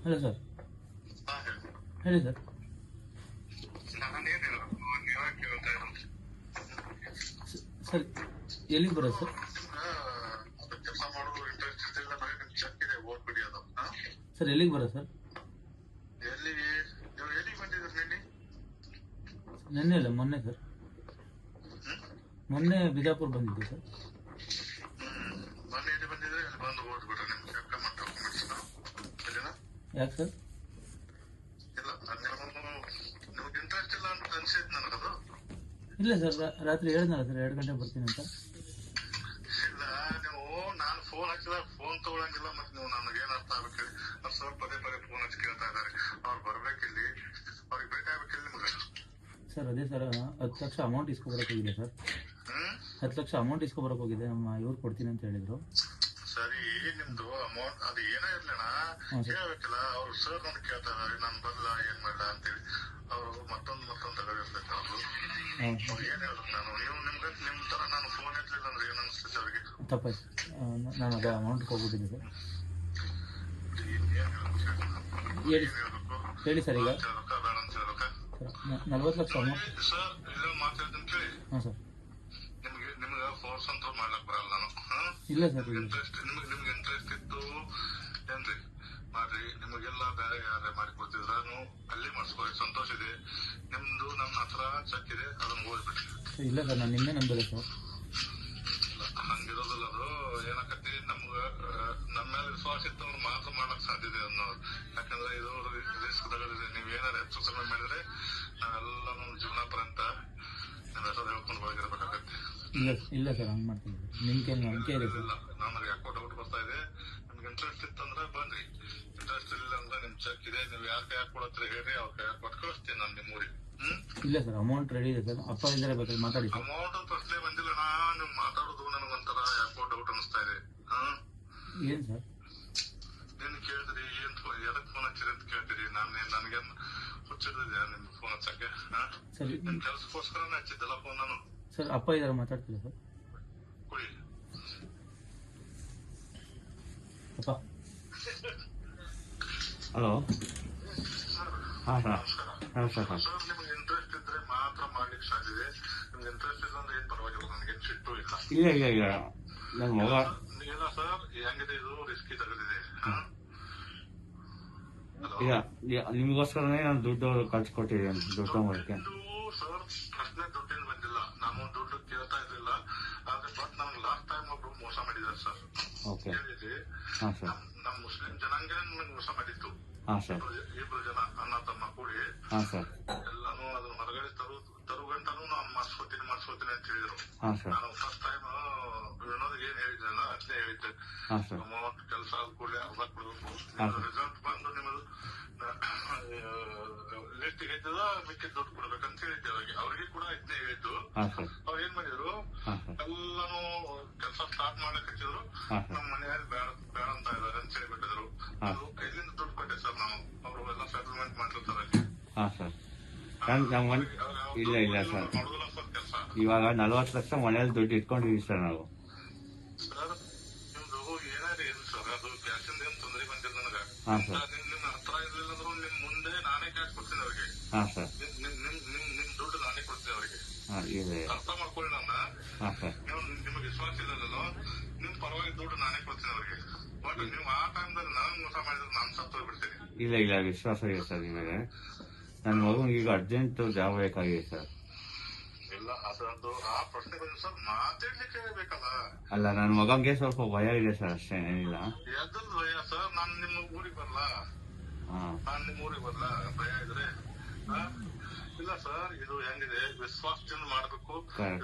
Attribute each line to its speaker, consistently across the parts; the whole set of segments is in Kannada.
Speaker 1: Hello sir. ಹೇಳಿ ಸರ್. ಸರ್ ಎಲ್ಲಿಗೆ ಬರೋದು ಸರ್? ಸರ್ ಎಲ್ಲಿಗೆ ಬರೋದು ಸರ್? ನಿನ್ನೆ ಅಲ್ಲ ಮೊನ್ನೆ ಸರ್. ಮೊನ್ನೆ ಬಿಜಾಪುರ ಬಂದಿದ್ದೆ ಸರ್. ಯಾಕೆ ಸರ್? ಇಲ್ಲ ಸರ್, ರಾತ್ರಿ ಹೇಳಿದ್ನಲ್ಲ ಸರ್ 2 ಗಂಟೆ ಬರ್ತೀನಿ ಅಂತ.
Speaker 2: ಇಲ್ಲ ನೀವು ನಾನು ಫೋನ್ ಹಚ್ಚಿದಾಗ ಫೋನ್ ತಗೊಳಂಗಿಲ್ಲ. ಮತ್ತೆ ನೀವು ನನಗೆ ಏನ್ ಅರ್ಥ ಆಗ್ಬೇಕು? ಸರ್ ಪದೇ ಫೋನ್ ಹಚ್ಚಿ ಕೇಳ್ತಾ ಇದಾರೆ. ಅವ್ರು ಬರ್ಬೇಕಿಲ್ಲಿ, ಅವ್ರಿಗೆ ಬೇಕಾಗ್ಬೇಕಿಲ್ಲ ನಿಮ್ಗೆ.
Speaker 1: ಸರ್ ಅದೇ ಸರ್, 10 ಲಕ್ಷ ಅಮೌಂಟ್ ಇಸ್ಕೊಬರಕ್ ಹೋಗಿದೆ ಸರ್. 10 ಲಕ್ಷ ಅಮೌಂಟ್ ಇಸ್ಕೊಬರಕ್ ಹೋಗಿದೆ. ನಮ್ಮ ಇವ್ರು ಕೊಡ್ತೀನಿ ಅಂತ ಹೇಳಿದ್ರು.
Speaker 2: ಸರಿ, ನಿಮ್ದು ಅಮೌಂಟ್ ಅದು ಏನೋ ಇರ್ಲಿಣ ಹೇಳ್ಬೇಕಿಲ್ಲ. ಅವ್ರು ಸರ್ ನನ್ ಕೇಳ್ತಾ ಇದಾರೆ, ನಾನು ಬರಲ್ಲ ಏನ್ ಮಾಡಲ್ಲ ಅಂತೇಳಿ. ಅವರು ಮತ್ತೊಂದು ತಗೋದಿರ್ತೈತೆ. ಅವ್ರು ಏನ್ ಹೇಳ್ಬೇಕು ನಾನು? ನೀವು ನಿಮ್ ತರ ನಾನು ಫೋನ್ ಇರ್ಲಿಲ್ಲ ಅಂದ್ರೆ ಏನ್ ಅನ್ಸ್ತೈತೆ ಅವ್ರಿಗೆ?
Speaker 1: ತಪ್ಪಾಯ್ತು, ನಾನು ಅದೇ ಅಮೌಂಟ್ ಹೋಗ್ಬಿಟ್ಟಿದ್ದೆ ಸರ್. ಹೇಳಿ ಸರ್. ಈಗ 40 ಲಕ್ಷ ಅಮೌಂಟ್
Speaker 2: ಸರ್ ಇಲ್ಲ ಮಾತಾಡ್ತೀನಿ ಕೇಳಿ.
Speaker 1: ಹಾಂ ಸರ್.
Speaker 2: ನಿಮ್ಗೆ ಫೋರ್ಸ್ ಅಂತ ಮಾಡ್ಲಕ್ ಬರಲ್ಲ ನಾನು.
Speaker 1: ಇಲ್ಲ ಸರ್,
Speaker 2: ನಿಮ್ಗೆ ಇಂಟ್ರೆಸ್ಟ್ ಇತ್ತು ಏನ್ರಿ ಮಾಡ್ರಿ. ನಿಮಗೆಲ್ಲ ಬೇರೆ ಯಾರೇ ಮಾಡಿ ಕೊಡ್ತಿದ್ರು ಅಲ್ಲಿ ಮಾಡಿಸ್ಕೊಳ್ಳಿ, ಸಂತೋಷ ಇದೆ. ನಿಮ್ದು ನನ್ನ ಹತ್ರ ಚೆಕ್ ಇದೆ, ಅದನ್ನ ಓದ್ಬಿಟ್ರಿ.
Speaker 1: ಇಲ್ಲ ಸರ್, ನಾನು ನಿನ್ನೆ ನಂಬಲ್ಲ ಸರ್.
Speaker 2: ಹಂಗಿರೋದಿಲ್ಲ. ಅದು ಏನಾಕತಿ ನಮ್ಗ ನಮ್ಮ ಮೇಲೆ ವಿಶ್ವಾಸ ಇತ್ತವ್ರು ಮಾತ್ರ ಮಾಡಕ್ ಸಾಧ್ಯತೆ ಅನ್ನೋದು. ಯಾಕಂದ್ರೆ ಇದು ರಿಸ್ಕ್ ತಗೋದಿದೆ. ನೀವ್ ಏನಾರು ಹೆಚ್ಚು ಕಡಿಮೆ ಮಾಡಿದ್ರೆ ನಾವೆಲ್ಲ ನಮ್ಮ ಜೀವನ ಪರ್ಯಂತ ನಿಮ್ ಹೆಸರು ಹೇಳ್ಕೊಂಡು ಹೋಗಿರ್ಬೇಕಾಗತ್ತೆ.
Speaker 1: ಇಲ್ಲ ಸರ್, ಹಂಗ್ ಮಾಡ್ತೀನಿ. ನಿಮ್ಗೆ ನಂಬಿಕೆ ಇದೆ ಸರ್.
Speaker 2: ನನಗೆ ಯಾಕೋ ಡೌಟ್ ಬರ್ತಾ ಇದೆ. ನಿಮ್ಗೆ ಇಂಟ್ರೆಸ್ಟ್ ಇತ್ತಂದ್ರೆ ಬನ್ರಿ, ಇಂಟ್ರೆಸ್ಟ್ ಇಲ್ಲ ಅಂದ್ರೆ ನಿಮ್ ಚೆಕ್ ಇದೆ, ನೀವು ಯಾರ ಕೈ ಕೊಡತ್ರ ಹೇಳ್ರಿ, ಅವ್ರ ಕೈ ಕೊಟ್ಟು ಕಳಿಸ್ತೀನಿ ನಾನು ನಿಮ್ಮ ಊರಿಗೆ.
Speaker 1: ಇಲ್ಲ ಸರ್, ಅಮೌಂಟ್ ರೆಡಿ ಇದೆ ಸರ್. ಅಪ್ಪ ಇದ್ದಾರೆ, ಬೇಕಾದ್ರೆ ಮಾತಾಡಿ ಸರ್.
Speaker 2: ಅಮೌಂಟ್ ಪ್ರಶ್ನೆ ಬಂದಿಲ್ಲ. ನೀವು ಮಾತಾಡೋದು ನನಗೊಂಥರ ಯಾಕೋ ಡೌಟ್ ಅನಿಸ್ತಾ ಇದೆ.
Speaker 1: ಏನ್ ಸರ್?
Speaker 2: ಏನ್ ಕೇಳಿದ್ರಿ? ಏನ್ ಎದಕ್ ಫೋನ್ ಹಚ್ಚಿರಿ ಅಂತ ಕೇಳ್ತೀರಿ? ನನಗೇನ್ ಹುಚ್ಚಿಡಿದ್ಯಾ ನಿಮ್ ಫೋನ್ ಹಚ್ಚಕ್ಕೆ? ನಿಮ್ ಕೆಲ್ಸಕ್ಕೋಸ್ಕರನೇ ಹಚ್ಚಿದ್ದಲ್ಲ ಫೋನ್ ನಾನು.
Speaker 1: ಸರ್ ಅಪ್ಪ ಇದ್ದಾರೆ, ಮಾತಾಡ್ತಿಲ್ಲ ಸರ್.
Speaker 2: ಕುಡಿ
Speaker 1: ಅಪ್ಪ.
Speaker 3: ಹಲೋ. ಹಾಂ ಸರ್. ನಮಸ್ಕಾರ ಸರ್.
Speaker 2: ಸರ್ ನಿಮ್ಗೆ ಇಂಟ್ರೆಸ್ಟ್ ಇದ್ರೆ ಮಾತ್ರ ಮಾಡ್ಲಿಕ್ಕೆ ಸಾಧ್ಯ ಇದೆ. ನಿಮ್ಗೆ ಇಂಟ್ರೆಸ್ಟ್ ಇಲ್ಲ ಅಂದ್ರೆ ಏನ್ ಪರವಾಗಿಲ್ಲ, ನನಗೇನ್ ಸಿಟ್ಟು ಇಲ್ಲ.
Speaker 3: ಇಲ್ಲ ನನ್ನ ಮಗ
Speaker 2: ಇಲ್ಲ ಸರ್, ಹೆಂಗಿದೆ ಇದು ರಿಸ್ಕಿ ತಗದಿದೆ.
Speaker 3: ಈಗ ನಿಮಗೋಸ್ಕರನೇ ನಾನು ದುಡ್ಡು ಕಳ್ಸಿಕೊಟ್ಟಿದ್ದೀನಿ. ದುಡ್ಡು ಮಾಡೋಕ್ಕೆ
Speaker 2: ಸರ್ ಪ್ರಶ್ನೆ ದುಡ್ಡಿನ ಬಂದಿಲ್ಲ. ನಾನು ದುಡ್ಡು ಕೇಳ್ತಾ ಇರ್ಲಿಲ್ಲ. ಆದ್ರೆ ಬಟ್ ನಮ್ಗೆ ಲಾಸ್ಟ್ ಟೈಮ್ ಒಬ್ರು ಮೋಸ ಮಾಡಿದ್ದಾರೆ ಸರ್.
Speaker 3: ಓಕೆ.
Speaker 2: ಹೇಳಿದ್ರಿ,
Speaker 3: ಹಾಂ ಸರ್.
Speaker 2: ನಮ್ ಮುಸ್ಲಿಂ ಜನಾಂಗನೇ ನಮ್ಗೆ ಮೋಸ ಮಾಡಿತ್ತು.
Speaker 3: ಹಾಂ ಸರ್.
Speaker 2: 2 ಜನ ಅಣ್ಣ ತಮ್ಮ ಕೂಡಿ
Speaker 3: ಹಾಂ ಸರ್.
Speaker 2: ಎಲ್ಲಾನು ಅದನ್ನ ಹೊರಗಡೆ ತರುಗಂಟನು ನಾನು ಮಾಡಿಸ್ಕೊತೀನಿ ಅಂತ ಹೇಳಿದ್ರು.
Speaker 3: ಹಾಂ ಸರ್.
Speaker 2: ನಾನು ಫಸ್ಟ್ ಟೈಮ್ ವಿನೋದ್ ಏನ್ ಹೇಳಿದ್ನಲ್ಲ ಅದ್ನೇ ಹೇಳಿದ್ದೆ.
Speaker 3: ಹಾಂ ಸರ್.
Speaker 2: ಅಮೌಂಟ್ ಕೆಲಸ ಆದ ಕೂಡಲೇ ಅರ್ಧ ಕೊಡ್ಬೇಕು. ರಿಸಲ್ಟ್ ಬಂದು ನಿಮ್ಮದು ಲಿಸ್ಟ್ ಹೇಳಿದ್ದದ ಮಿಕ್ಕಿದ ದುಡ್ಡು ಕೊಡ್ಬೇಕಂತ ಹೇಳಿದ್ದೆ ಅವ್ರಿಗೆ ಕೂಡ ಇದನ್ನೇ ಹೇಳಿದ್ದು. ಅವ್ರು ಏನ್ ಮಾಡಿದ್ರು, ಎಲ್ಲಾನು ಕೆಲಸ ಸ್ಟಾರ್ಟ್ ಮಾಡಕ್ ಹಚ್ಚಿದ್ರು. ನಮ್ಮ ಮನೆಯಲ್ಲಿ ಬೇಡ ಅಂತ ಇದಾರೆ ಅಂತ ಹೇಳಿಬಿಟ್ಟಿದ್ರು. ಅದು ಕೈಲಿಂದ ದುಡ್ಡು ಕೊಟ್ಟೆ ಸರ್ ನಾನು. ಅವರು ಎಲ್ಲ ಸೆಟಲ್ಮೆಂಟ್ ಮಾಡ್ತಿರ್ತಾರೆ.
Speaker 3: ಇಲ್ಲ ಸರ್, ಇವಾಗ 40 ಲಕ್ಷ ಮನೇಲಿ ದುಡ್ಡು ಇಟ್ಕೊಂಡಿದೀವಿ ಸರ್ ನಾವು.
Speaker 2: ಸರ್ ನಿಮ್ದು ಏನಾದ್ರು ಏನು ಸರ್, ಅದು ಕ್ಯಾಶಿಂದ ಏನ್ ತೊಂದರೆ ಬಂದಿಲ್ಲ ನನಗೆ. ನಿಮ್ ಹತ್ರ ಇರ್ಲಿಲ್ಲ ಅಂದ್ರೂ ನಿಮ್ ಮುಂದೆ ನಾನೇ ಕ್ಯಾಶ್ ಕೊಡ್ತೀನಿ ಅವ್ರಿಗೆ. ನಿಮ್ ದುಡ್ಡು ನಾನೇ ಕೊಡ್ತೀನಿ ಅವ್ರಿಗೆ. ಅರ್ಥ ಮಾಡ್ಕೊಳ್ಳಿ ನನ್ನ. ನಿಮಗೆ ವಿಶ್ವಾಸ ಇಲ್ಲದಲ್ಲ, ನಿಮ್ ಪರವಾಗಿ ದುಡ್ಡು ನಾನೇ ಕೊಡ್ತೀನಿ ಅವ್ರಿಗೆ. ಬಟ್ ನೀವು ಆ ಟೈಮ್ದಲ್ಲಿ ನಾನು ಮೋಸ ಮಾಡಿದ್ರೆ ನಾನು ಸತ್ತು ಹೋಗ್ಬಿಡ್ತೀನಿ.
Speaker 3: ಇಲ್ಲ ವಿಶ್ವಾಸ ಇದೆ ಸರ್ ನಿಮಗೆ. ನನ್ನ ಮಗನಿಗೆ ಈಗ ಅರ್ಜೆಂಟ್ ಜಾಬ್ ಬೇಕಾಗಿದೆ ಸರ್.
Speaker 2: ಇಲ್ಲ ಅದೊಂದು ಆ ಪ್ರಶ್ನೆ ಬಂದ್ರೆ ಸರ್ ಮಾತಾಡ್ಲಿಕ್ಕೆ ಬೇಕಲ್ಲ.
Speaker 3: ಅಲ್ಲ, ನನ್ನ ಮಗಂಗೆ ಸ್ವಲ್ಪ ಭಯ ಇದೆ ಸರ್, ಅಷ್ಟೇ, ಏನಿಲ್ಲ.
Speaker 2: ಯಾವ್ದು ಭಯ ಸರ್? ನಾನು ನಿಮ್ಮ ಊರಿಗೆ ಬರಲ್ಲ. ಭಯ ಇದ್ರೆ ಇಲ್ಲ ಸರ್. ಇದು ಹೆಂಗಿದೆ, ವಿಶ್ವಾಸದಿಂದ ಮಾಡ್ಬೇಕು.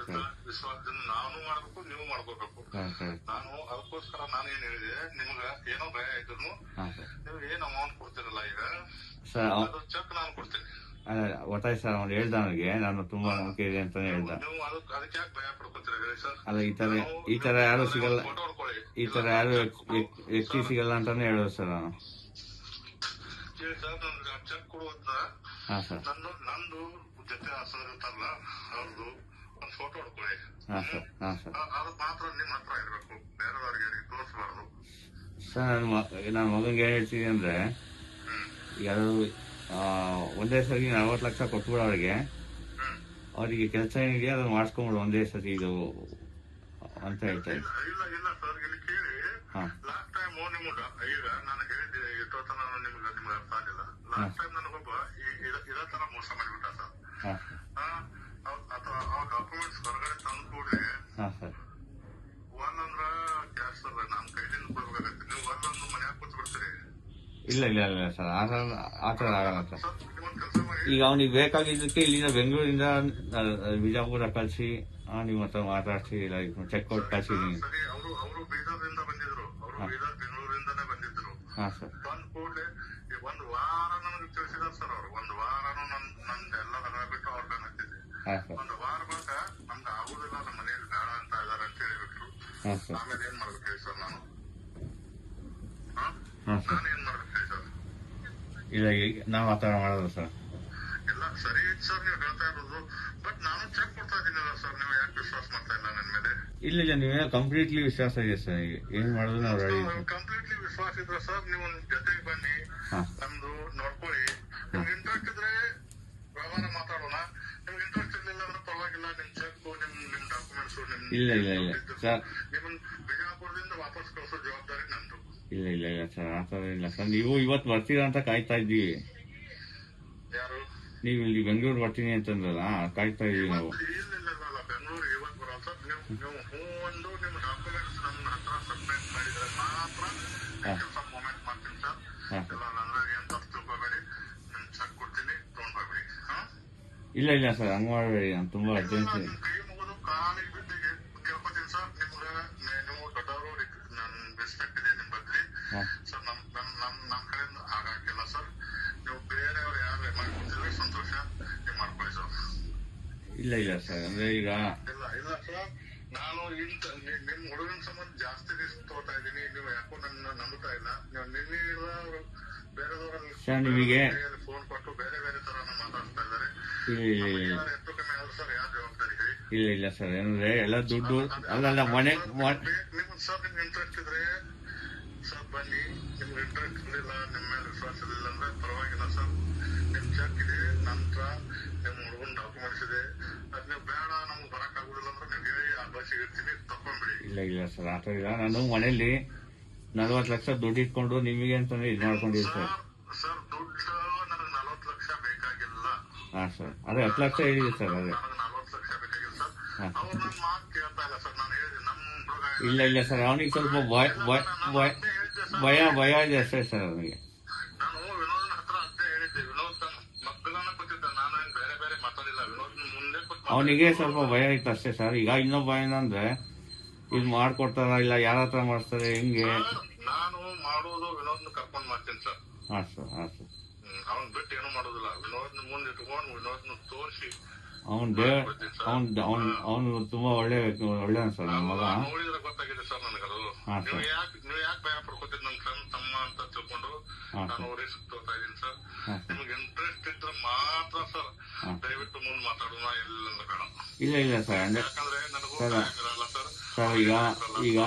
Speaker 2: ವಿಶ್ವಾಸದಿಂದ ನಾನು ಮಾಡ್ಬೇಕು, ನೀವು ಮಾಡ್ಕೋಬೇಕು. ನಾನು ಅದಕ್ಕೋಸ್ಕರ ನಾನೇನ್ ಹೇಳಿದೆ, ನಿಮ್ಗ ಏನೋ ಭಯ ಇದ್ರು ನೀವು ಏನ್ ಅಮೌಂಟ್ ಕೊಡ್ತಿರಲ್ಲ ಈಗ, ಅದು ಚೆಕ್ ನಾನು ಕೊಡ್ತೀನಿ.
Speaker 3: ಗೊತ್ತಾಯ್ತು ಸರ್, ಅವ್ನು ಹೇಳ್ದ ನನಗೆ, ನಾನು ತುಂಬಾ ನಂಬಿಕೆ ಇದೆ ಅಂತಾನೆ ಹೇಳ್ದ.
Speaker 2: ನೀವು ಅದಕ್ಕೆ ಯಾಕೆ ಭಯ ಪಡ್ಕೊತೀರ ಹೇಳಿ ಸರ್?
Speaker 3: ಅಲ್ಲ, ಈ ತರ ಯಾರು ಸಿಗಲ್ಲ, ಈ ತರ ಯಾರು ವ್ಯಕ್ತಿ ಸಿಗಲ್ಲ ಅಂತಾನೆ ಹೇಳೋದು ಸರ್ ನಾನು.
Speaker 2: ಹೇಳಿ ಸರ್, ನನ್ಗೆ ಚೆಕ್ ಕೊಡುವಂತ ನಂದು ಜೊತೆ ಸರ್ ಇರ್ತಾರಲ್ಲ ಅವ್ರದ್ದು ಒಂದು ಫೋಟೋ ಹೊಡ್ಕೊಳ್ಳಿ. ಅದು ಮಾತ್ರ ನಿಮ್ ಹತ್ರ ಇರ್ಬೇಕು, ಬೇರೆದವ್ರಿಗೆ ತೋರಿಸಬಾರ್ದು
Speaker 3: ಸರ್. ನನ್ನ ಮಗನ್ಗೆ ಏನ್ ಹೇಳ್ತೀನಿ ಅಂದ್ರೆ, ಯಾರು ಒಂದೇ ಸರಿ 40 ಲಕ್ಷ ಕೊಟ್ಬಿಡು ಅವ್ರಿಗೆ. ಅವರಿಗೆ ಕೆಲಸ ಏನಿದೆಯಾ ಅದನ್ನ ಮಾಡಿಸ್ಕೊಂಬಿಡು ಒಂದೇ ಸರಿ ಇದು ಅಂತ ಹೇಳ್ತಾ ಇದ್ದೆ.
Speaker 2: ಇಲ್ಲ ಸರ್, ಇಲ್ಲಿ ಕೇಳಿ.
Speaker 3: ಹಾಂ
Speaker 2: ಲಾಸ್ಟ್ ಟೈಮ್ ನಿಮ್ಗೆ ಈಗ ನಾನು ಹೇಳಿದ್ದೆ ಎಷ್ಟೊತ್ತ ನಾನು ನಿಮ್ಗೆ ಅರ್ಥ ಆಗಿಲ್ಲ. ಲಾಸ್ಟ್ ಟೈಮ್ ನನಗೊಬ್ಬ ಇದೇ ತರ ಮೋಸ ಮಾಡಿಬಿಟ್ಟ ಸರ್.
Speaker 3: ಹಾಂ
Speaker 2: ಅವ ಡಾಕ್ಯುಮೆಂಟ್ಸ್ ಹೊರಗಡೆ ತಂದು ಕೂಡ್ರಿ
Speaker 3: ಹಾಂ ಸರ್.
Speaker 2: ಒಂದಂದ್ರ ಕ್ಯಾಶ್ ಸರ್ ನಮ್ಮ ಕೈಲಿಂದ ಕೊಡ್ಬೇಕಾಗತ್ತೆ. ನೀವು ಒಂದೊಂದು ಮನ್ಯಾಗ ಕೂತ್ ಬಿಡ್ತೀರಿ.
Speaker 3: ಇಲ್ಲ ಸರ್, ಆ ಥರ ಆಗಲ್ಲ ಸರ್.
Speaker 2: ಸರ್ ಒಂದ್ ಕೆಲಸ ಮಾಡಿ.
Speaker 3: ಈಗ ಅವ್ನಿಗೆ ಬೇಕಾಗಿದ್ದಕ್ಕೆ ಇಲ್ಲಿಂದ ಬೆಂಗಳೂರಿಂದ ಬಿಜಾಪುರ ಕಳಿಸಿ ನಿಮ್ಮ ಹತ್ರ ಮಾತಾಡಿಸಿ ಇಲ್ಲ ಚೆಕ್ ಕೊಟ್ಟು ಕಳಿಸಿದ್ದೀನಿ.
Speaker 2: ಸರಿ, ಅವರು ಬೀದರ್ದಿಂದ ಬಂದಿದ್ರು. ಅವರು ಬೀದರ್ ಬೆಂಗಳೂರಿಂದಾನೇ ಬಂದಿದ್ರು.
Speaker 3: ಹಾಂ ಸರ್.
Speaker 2: ಬಂದ್ ಕೂಡಲೇ ಒಂದು ವಾರ ನನಗೆ ತಿಳಿಸಿದಾರೆ ಸರ್. ಅವರು ಒಂದು ವಾರನು ನಂದು ಎಲ್ಲ ಬಿಟ್ಟು ಅವ್ರ ಬೆನ್ನ ಹತ್ತಿದ್ದೆ.
Speaker 3: ಹಾಂ ಸರ್.
Speaker 2: ಒಂದು ವಾರ ಬಳಿಕ ನಮ್ಗೆ ಆಗುದಿಲ್ಲ, ನಮ್ಮ ಮನೇಲಿ ಬೇಡ ಅಂತ ಇದಾರೆ ಅಂತ ಹೇಳಿಬಿಟ್ರು.
Speaker 3: ಹಾಂ ಸರ್.
Speaker 2: ಆಮೇಲೆ ಏನ್ ಮಾಡ್ಬೇಕು ಹೇಳಿ ಸರ್ ನಾನು?
Speaker 3: ಹಾಂ ಸರ್.
Speaker 2: ನಾನು ಏನ್ ಮಾಡ್ಬೇಕು ಹೇಳಿ ಸರ್?
Speaker 3: ಇಲ್ಲ ನಾವು ಆ ಥರ ಮಾಡೋದು ಸರ್.
Speaker 2: ಎಲ್ಲ ಸರಿ ಐತಿ ಸರ್ ನೀವು ಹೇಳ್ತಾ ಇರೋದು. ಬಟ್ ನಾನು ಚೆಕ್ ಕೊಡ್ತಾ ಇದ್ದೀನಲ್ಲ ಸರ್, ನೀವು ಯಾಕೆ ವಿಶ್ವಾಸ ಮಾಡ್ತಾ ಇಲ್ಲ ನನ್ನ ಮೇಲೆ?
Speaker 3: ಇಲ್ಲ ನೀವೇ ಕಂಪ್ಲೀಟ್ಲಿ ವಿಶ್ವಾಸ ಇದೆ ಸರ್. ಏನ್ ಮಾಡೋದು ನಾವು ರೆಡಿ.
Speaker 2: ಕಂಪ್ಲೀಟ್ಲಿ ವಿಶ್ವಾಸ ಇದ್ರೆ ಸರ್ ನೀವು ಜೊತೆಗೆ ಬನ್ನಿ, ನಮ್ದು ನೋಡ್ಕೊಳ್ಳಿ. ನಿಮ್ಗೆ ಇಂಟ್ರೆಸ್ಟ್ ಇದ್ರೆ ವ್ಯವಹಾರ ಮಾತಾಡೋಣ. ನಿಮ್ಗೆ ಇಂಟ್ರೆಸ್ಟ್ ಇರ್ಲಿಲ್ಲ ಅಂದ್ರೆ ಪರವಾಗಿಲ್ಲ. ನಿಮ್ ಚೆಕ್, ನಿಮ್ ಡಾಕ್ಯುಮೆಂಟ್ಸ್,
Speaker 3: ಇಲ್ಲ ಸರ್.
Speaker 2: ನಿಮ್ಮನ್ನ ಬಿಜಾಪುರದಿಂದ ವಾಪಸ್ ಕಳಿಸೋ ಜವಾಬ್ದಾರಿ ನಂದು.
Speaker 3: ಇಲ್ಲ ಸರ್, ಆ ಥರ ಇಲ್ಲ ಸರ್. ನೀವು ಇವತ್ತು ಬರ್ತೀರಾ ಅಂತ ಕಾಯ್ತಾ ಇದ್ದೀವಿ.
Speaker 2: ಯಾರು?
Speaker 3: ನೀವು ಇಲ್ಲಿ ಬೆಂಗಳೂರು ಬರ್ತೀನಿ ಅಂತಂದ್ರಲ್ಲ, ಕಾಯ್ತಾ ಇದೀವಿ ನಾವು.
Speaker 2: ಇಲ್ಲ ಬೆಂಗಳೂರು ಇವತ್ತು ಬರಲ್ಲ ಸರ್. ನೀವು ಒಂದು ನಿಮ್ಮ ಡಾಕ್ಯುಮೆಂಟ್ಸ್ ನನ್ನ ಹತ್ರ ಸಬ್ಮಿಟ್ ಮಾಡಿದ್ರೆ ಮಾತ್ರ ಕೆಲಸ ಮೂವ್ಮೆಂಟ್ ಮಾಡ್ತೀನಿ ಸರ್. ಎಲ್ಲ ನನಗೆ ಏನ್ ತಪ್ಪು ತಿಳ್ಕೊಬೇಡಿ. ನಿಮ್ ಚೆಕ್ ಕೊಡ್ತೀನಿ, ತಗೊಂಡ್ ಬರ್ಬೇಡಿ.
Speaker 3: ಇಲ್ಲ ಸರ್, ಹಂಗ್ ಮಾಡಬೇಡಿ. ನಾನು ತುಂಬಾ ಅರ್ಜೆಂಟ್.
Speaker 2: ನಿಮ್ ಕೈ ಮುಗಿದು ಕಾಲಿಗೆ ಬಿದ್ದು ಕೇಳ್ಕೊತೀನಿ ಸರ್. ನಿಮ್ಗೆ ನೀವು ದೊಡ್ಡವರು, ನನ್ ರೆಸ್ಪೆಕ್ಟ್ ಇದೆ ನಿಮ್ ಬಗ್ಗೆ ಸರ್. ನಮ್ ಕಡೆಯಿಂದ ಆಗಕ್ಕಿಲ್ಲ ಸರ್. ನೀವು ಬೇರೆಯವ್ರು ಯಾರು ಮಾಡ್ಕೊತಿದ್ರೆ ಸಂತೋಷ, ನೀವು ಮಾಡ್ಕೊಳ್ಳಿ ಸರ್.
Speaker 3: ಇಲ್ಲ ಸರ್, ಅಂದ್ರೆ ಈಗ
Speaker 2: ಇಲ್ಲ ಸರ್, ನಾನು ನಿಮ್ ಹುಡುಗನ ಸಂಬಂಧ ಜಾಸ್ತಿ ರಿಸ್ಕ್ ತಗೋತಾ ಇದ್ದೀನಿ. ನೀವು ಯಾಕೋ ನನ್ನ ನಂಬುತ್ತಾ ಇಲ್ಲ. ನೀವು ನಿನ್ನೆ ಬೇರೆದವರಲ್ಲಿ ಫೋನ್ ಕೊಟ್ಟು ಬೇರೆ ತರ ಮಾತಾಡ್ತಾ ಇದ್ದಾರೆ. ಹೆಚ್ಚು ಕಮ್ಮಿ ಆದ್ರೂ ಸರ್ ಯಾರು ಜವಾಬ್ದಾರಿ ಹೇಳಿ?
Speaker 3: ಇಲ್ಲ ಸರ್, ಏನಂದ್ರೆ ಎಲ್ಲ ದುಡ್ಡು ಅಲ್ಲ ಮನೆ.
Speaker 2: ನಿಮ್ಗೆ ಸರ್ ನಿಮ್ಗೆ ಇಂಟ್ರೆಸ್ಟ್ ಇದ್ರೆ ಸರ್ ಬನ್ನಿ. ನಿಮ್ಗೆ ಇಂಟ್ರೆಸ್ಟ್ ಇರಲಿಲ್ಲ, ನಿಮ್ಮ ಮೇಲೆ ವಿಶ್ವಾಸ ಇರಲಿಲ್ಲ ಅಂದ್ರೆ ಪರವಾಗಿಲ್ಲ ಸರ್. ನಿಮ್ ಚೆಕ್ ಇದೆ ನಂತರ, ನಿಮ್ ಹುಡುಗನ ಡಾಕ್ಯುಮೆಂಟ್ಸ್ ಇದೆ. ಅದ್ ನೀವು ಬೇಡ ನಮ್ಗೆ ಬರಕ್ ಆಗುದಿಲ್ಲ ಅಂದ್ರೆ ನೀವು ಹೇಳಿ, ಆ ಬಸ್ಸಿಗೆ ಇರ್ತೀನಿ, ತಕೊಂಡ್ಬಿಡಿ.
Speaker 3: ಇಲ್ಲ ಸರ್, ಆ ಥರ ಇಲ್ಲ. ನಾನು ಮನೇಲಿ 40 ಲಕ್ಷ ದುಡ್ಡು ಇಟ್ಕೊಂಡು ನಿಮಗೆ ಅಂತಂದ್ರೆ ಇದು ಮಾಡ್ಕೊಂಡಿದ್ದೆ ಸರ್.
Speaker 2: ಸರ್ ದುಡ್ಡು ನನಗೆ 40 ಲಕ್ಷ ಬೇಕಾಗಿಲ್ಲ.
Speaker 3: ಹಾಂ ಸರ್, ಅದೇ 10 ಲಕ್ಷ ಹೇಳಿದೆ ಸರ್. ಅದೇ
Speaker 2: ನನಗೆ 40 ಲಕ್ಷ ಬೇಕಾಗಿಲ್ಲ ಸರ್. ಅವ್ರು ನನ್ನ ಮಾತು ಕೇಳ್ತಾ ಇಲ್ಲ ಸರ್. ನಾನು ಹೇಳಿದೆ ನಮ್ ಹುಡುಗ
Speaker 3: ಇಲ್ಲ ಸರ್, ಅವನಿಗೆ ಸ್ವಲ್ಪ ಭಯ ಇದೆ ಅಷ್ಟೇ ಸರ್ ಅವನಿಗೆ.
Speaker 2: ನಾನು ವಿನೋದನ ಹತ್ರ ಅದೇ ಹೇಳಿದ್ದೆ. ವಿನೋದ್ ಮಕ್ಕಳನ್ನ ಕೊಟ್ಟಿದ್ದ, ನಾನು ಏನ್ ಬೇರೆ ಮಾತಾಡಿಲ್ಲ. ವಿನೋದ್ ಮುಂದೆ
Speaker 3: ಅವನಿಗೆ ಸ್ವಲ್ಪ ಭಯ ಇತ್ತು ಅಷ್ಟೇ ಸರ್. ಈಗ ಇನ್ನೊಬ್ಬ ಏನಂದ್ರೆ ಇದು ಮಾಡ್ಕೊಡ್ತಾರ ಇಲ್ಲ ಯಾರ ಹತ್ರ ಮಾಡಿಸ್ತಾರೆ ಹೆಂಗೆ.
Speaker 2: ನಾನು ಮಾಡೋದು ವಿನೋದ್ನ ಕರ್ಕೊಂಡ್ ಮಾಡ್ತೀನಿ ಸರ್.
Speaker 3: ಹಾಂ ಸರ್.
Speaker 2: ಅವ್ನ್ ಬಿಟ್ಟು ಏನು ಮಾಡೋದಿಲ್ಲ. ವಿನೋದ್ನ ಮುಂದೆ ಇಟ್ಕೊಂಡು ವಿನೋದ್ನ ತೋರಿಸಿ
Speaker 3: ಅವನು ತುಂಬಾ ಒಳ್ಳೆ ಸರ್ ನನ್ನ ಮಗ.
Speaker 2: ನೋಡಿದ್ರೆ ಗೊತ್ತಾಗಿದೆ ಸರ್ ನನಗದು. ನೀವು ಯಾಕೆ ಭಯ ಪಡ್ಕೋತೀರಿ? ನನ್ ಸಣ್ಣ ತಮ್ಮ ಅಂತ ತಿಳ್ಕೊಂಡು ನಾನು ರಿಸ್ಕ್ ತಗೋತಾ ಇದೀನಿ ಸರ್. ನಿಮ್ಗೆ ಇಂಟ್ರೆಸ್ಟ್ ಇದ್ರೆ ಮಾತ್ರ ಸರ್ ದಯವಿಟ್ಟು ಮುಂದೆ ಮಾತಾಡೋಣ. ಇಲ್ಲ ಬೇಡ.
Speaker 3: ಇಲ್ಲ ಸರ್,
Speaker 2: ಯಾಕಂದ್ರೆ ನನಗೂ ಇರಲ್ಲ ಸರ್.
Speaker 3: ಈಗ